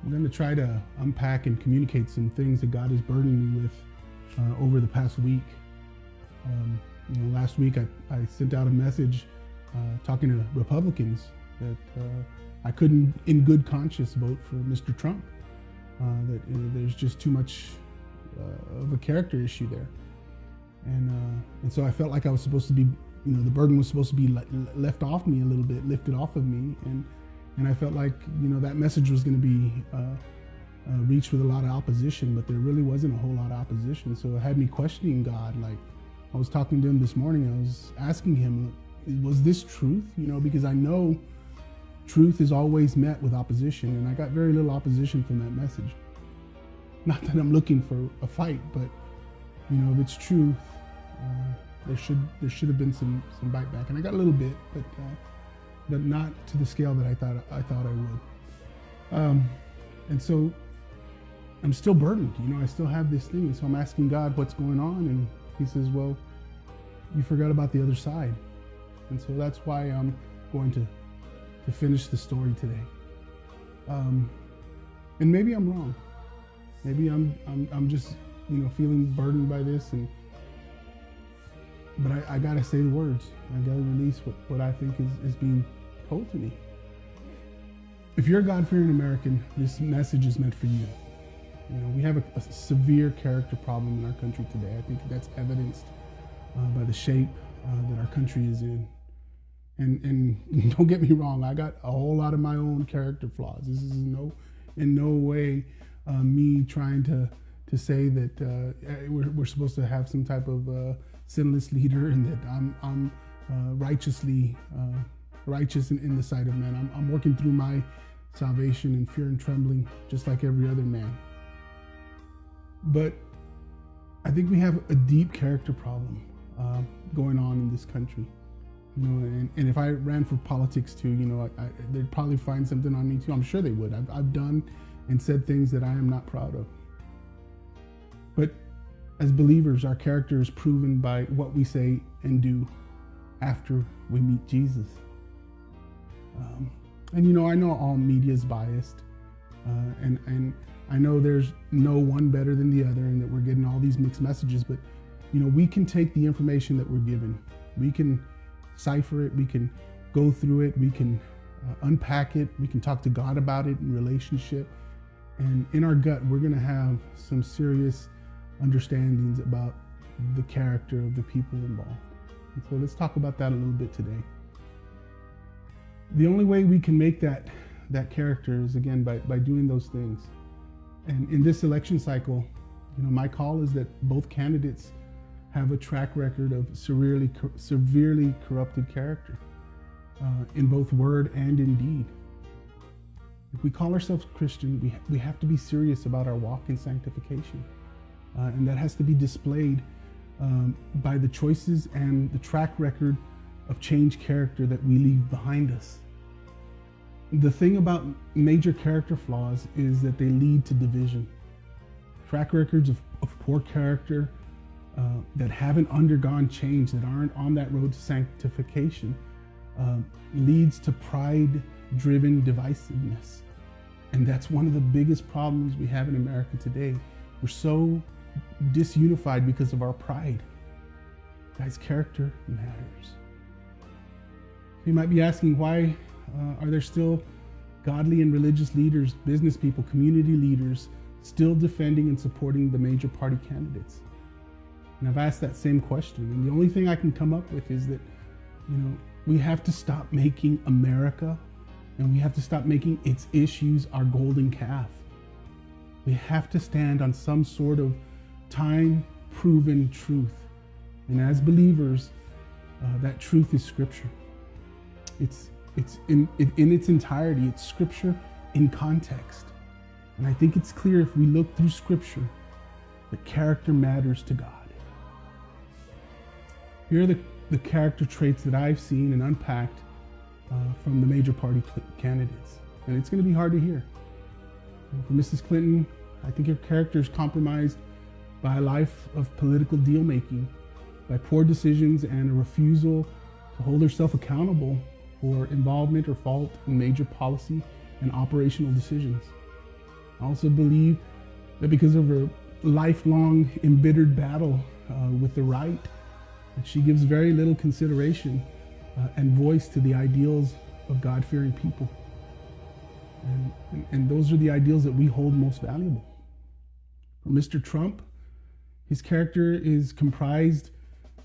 I'm going to try to unpack and communicate some things that God has burdened me with over the past week. Last week I sent out a message talking to Republicans that I couldn't, in good conscience, vote for Mr. Trump. That there's just too much of a character issue there, and so I felt like I was supposed to be, the burden was supposed to be left off me a little bit, lifted off of me, and I felt like that message was going to be reached with a lot of opposition, but there really wasn't a whole lot of opposition. So it had me questioning God. Like, I was talking to him this morning. I was asking him, was this truth? Because I know truth is always met with opposition, and I got very little opposition from that message. Not that I'm looking for a fight, but if it's truth, there should have been some bite back, and I got a little bit, but not to the scale that I thought I would. And so I'm still burdened. I still have this thing, and so I'm asking God what's going on, and He says, "Well, you forgot about the other side," and so that's why I'm going to finish the story today. And maybe I'm wrong. Maybe I'm just feeling burdened by this, but I gotta say the words. I gotta release what I think is being told to me. If you're a God-fearing American, this message is meant for you. We have a severe character problem in our country today. I think that's evidenced by the shape that our country is in. And don't get me wrong, I got a whole lot of my own character flaws. This is in no way me trying to say that we're supposed to have some type of sinless leader, and that I'm righteous in the sight of men. I'm working through my salvation in fear and trembling, just like every other man. But I think we have a deep character problem going on in this country. And if I ran for politics too, they'd probably find something on me too. I'm sure they would. I've done and said things that I am not proud of. But as believers, our character is proven by what we say and do after we meet Jesus. I know all media is biased, and I know there's no one better than the other, and that we're getting all these mixed messages. But we can take the information that we're given, we can cipher it, we can go through it, we can unpack it, we can talk to God about it in relationship, and in our gut we're going to have some serious understandings about the character of the people involved. And so let's talk about that a little bit today. The only way we can make that character is, again, by doing those things. And in this election cycle, my call is that both candidates have a track record of severely corrupted character in both word and in deed. If we call ourselves Christian, we have to be serious about our walk in sanctification. And that has to be displayed by the choices and the track record of changed character that we leave behind us. The thing about major character flaws is that they lead to division. Track records of poor character that haven't undergone change, that aren't on that road to sanctification, leads to pride-driven divisiveness. And that's one of the biggest problems we have in America today. We're so disunified because of our pride. Guys, character matters. You might be asking, why are there still godly and religious leaders, business people, community leaders still defending and supporting the major party candidates? And I've asked that same question, and the only thing I can come up with is that we have to stop making America, and we have to stop making its issues our golden calf. We have to stand on some sort of time-proven truth. And as believers, that truth is Scripture. It's in its entirety. It's Scripture in context. And I think it's clear if we look through Scripture that character matters to God. Here are the character traits that I've seen and unpacked from the major party candidates. And it's going to be hard to hear. For Mrs. Clinton, I think her character is compromised by a life of political deal-making, by poor decisions and a refusal to hold herself accountable for involvement or fault in major policy and operational decisions. I also believe that because of her lifelong embittered battle with the right, that she gives very little consideration and voice to the ideals of God-fearing people. And those are the ideals that we hold most valuable. For Mr. Trump, his character is comprised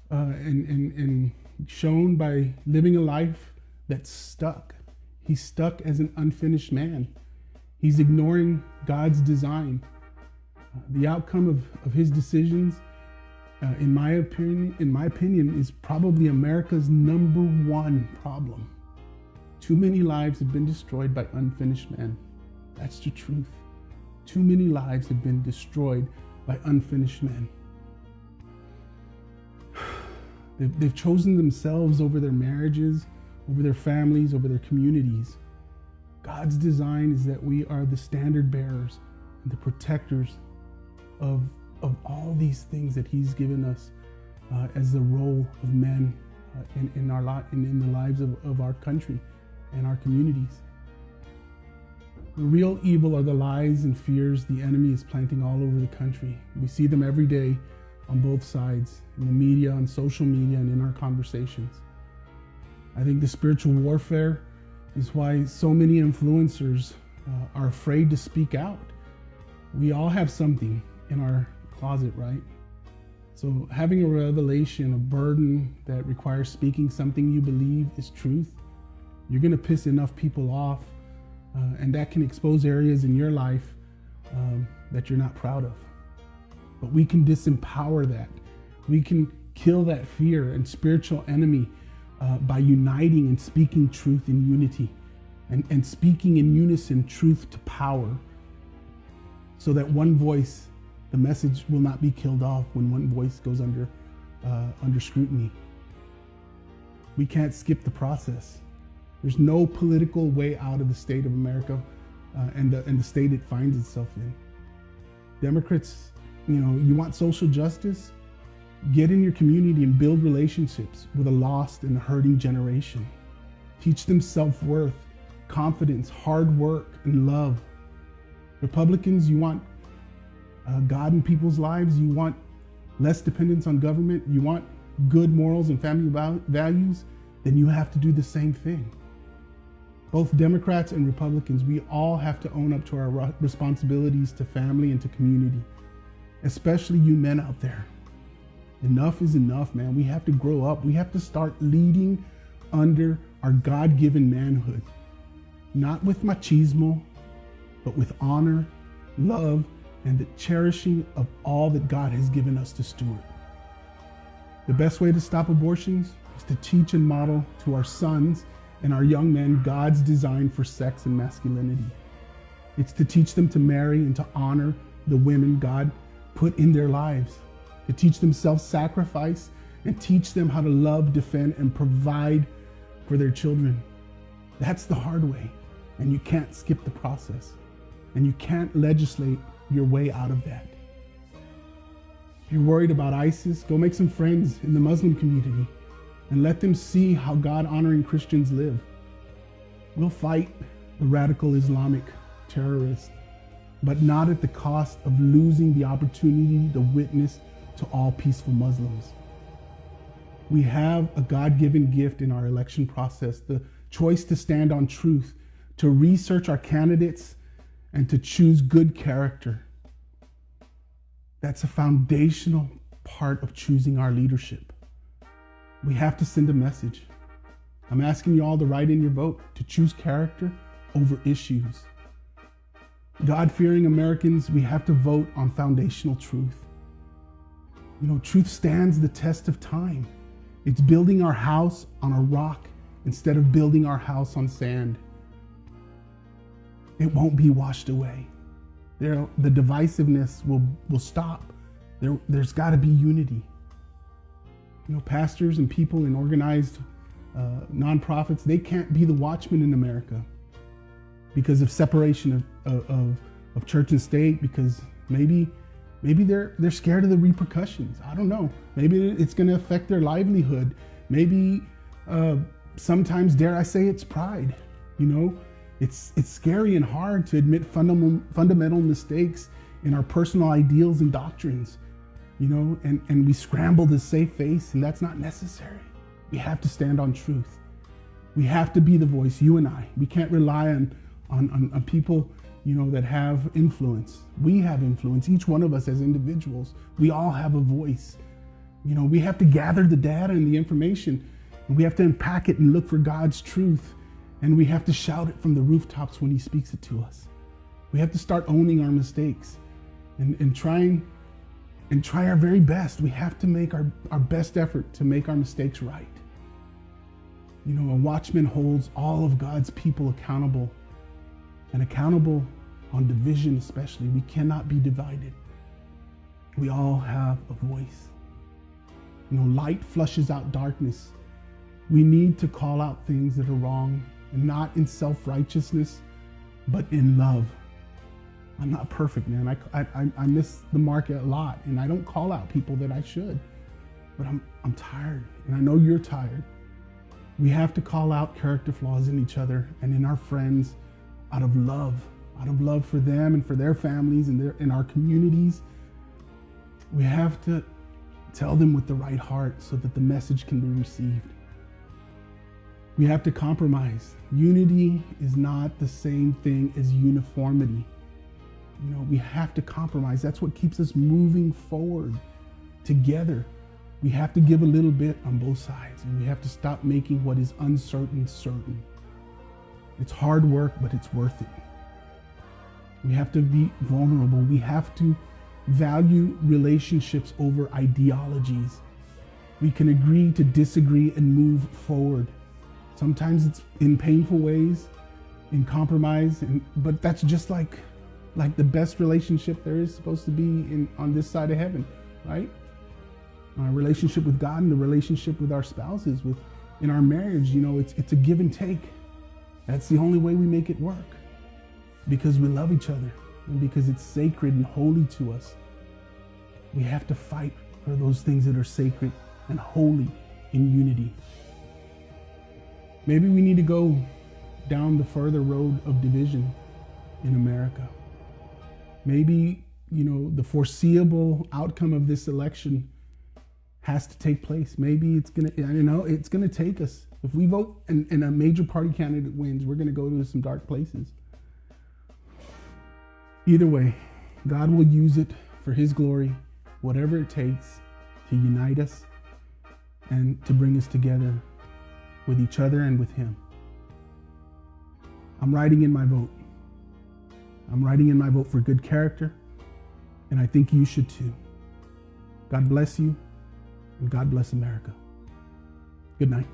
and shown by living a life that's stuck. He's stuck as an unfinished man. He's ignoring God's design. The outcome of his decisions, in my opinion, is probably America's number one problem. Too many lives have been destroyed by unfinished men. That's the truth. Too many lives have been destroyed by unfinished men. They've chosen themselves over their marriages, over their families, over their communities. God's design is that we are the standard bearers and the protectors of all these things that He's given us as the role of men in the lives of our country and our communities. The real evil are the lies and fears the enemy is planting all over the country. We see them every day on both sides, in the media, on social media, and in our conversations. I think the spiritual warfare is why so many influencers are afraid to speak out. We all have something in our closet, right? So having a revelation, a burden that requires speaking something you believe is truth, you're going to piss enough people off, and that can expose areas in your life that you're not proud of. But we can disempower that. We can kill that fear and spiritual enemy by uniting and speaking truth in unity and speaking in unison truth to power, so that one voice, the message will not be killed off when one voice goes under scrutiny. We can't skip the process. There's no political way out of the state of America and the state it finds itself in. Democrats, you want social justice? Get in your community and build relationships with a lost and hurting generation. Teach them self-worth, confidence, hard work, and love. Republicans, you want God in people's lives. You want less dependence on government. You want good morals and family values. Then you have to do the same thing. Both Democrats and Republicans, we all have to own up to our responsibilities to family and to community, especially you men out there. Enough is enough, man. We have to grow up. We have to start leading under our God-given manhood, not with machismo, but with honor, love, and the cherishing of all that God has given us to steward. The best way to stop abortions is to teach and model to our sons and our young men God's design for sex and masculinity. It's to teach them to marry and to honor the women God put in their lives, to teach them self-sacrifice and teach them how to love, defend, and provide for their children. That's the hard way, and you can't skip the process, and you can't legislate your way out of that. If you're worried about ISIS, go make some friends in the Muslim community and let them see how God-honoring Christians live. We'll fight the radical Islamic terrorists, but not at the cost of losing the opportunity to witness to all peaceful Muslims. We have a God-given gift in our election process, the choice to stand on truth, to research our candidates, and to choose good character. That's a foundational part of choosing our leadership. We have to send a message. I'm asking you all to write in your vote to choose character over issues. God-fearing Americans, we have to vote on foundational truth. Truth stands the test of time. It's building our house on a rock instead of building our house on sand. It won't be washed away. The divisiveness will stop. There's got to be unity. Pastors and people in organized nonprofits, they can't be the watchmen in America because of separation of church and state, because maybe they're scared of the repercussions. I don't know. Maybe it's going to affect their livelihood. Maybe sometimes, dare I say, it's pride. It's scary and hard to admit fundamental mistakes in our personal ideals and doctrines, and we scramble to save face, and that's not necessary. We have to stand on truth. We have to be the voice, you and I. We can't rely on people, that have influence. We have influence, each one of us as individuals. We all have a voice. We have to gather the data and the information, and we have to unpack it and look for God's truth. And we have to shout it from the rooftops when he speaks it to us. We have to start owning our mistakes and try our very best. We have to make our best effort to make our mistakes right. A watchman holds all of God's people accountable, and accountable on division especially. We cannot be divided. We all have a voice. Light flushes out darkness. We need to call out things that are wrong, and not in self-righteousness, but in love. I'm not perfect, man. I miss the mark a lot, and I don't call out people that I should. But I'm tired, and I know you're tired. We have to call out character flaws in each other and in our friends out of love for them and for their families and in our communities. We have to tell them with the right heart so that the message can be received. We have to compromise. Unity is not the same thing as uniformity. We have to compromise. That's what keeps us moving forward together. We have to give a little bit on both sides, and we have to stop making what is uncertain certain. It's hard work, but it's worth it. We have to be vulnerable. We have to value relationships over ideologies. We can agree to disagree and move forward. Sometimes it's in painful ways, in compromise, but that's just like the best relationship there is supposed to be on this side of heaven, right? Our relationship with God and the relationship with our spouses, in our marriage, it's a give and take. That's the only way we make it work, because we love each other and because it's sacred and holy to us. We have to fight for those things that are sacred and holy in unity. Maybe we need to go down the further road of division in America. Maybe, the foreseeable outcome of this election has to take place. Maybe it's gonna take us. If we vote and a major party candidate wins, we're gonna go to some dark places. Either way, God will use it for his glory, whatever it takes to unite us and to bring us together with each other and with him. I'm writing in my vote. I'm writing in my vote for good character, and I think you should too. God bless you, and God bless America. Good night.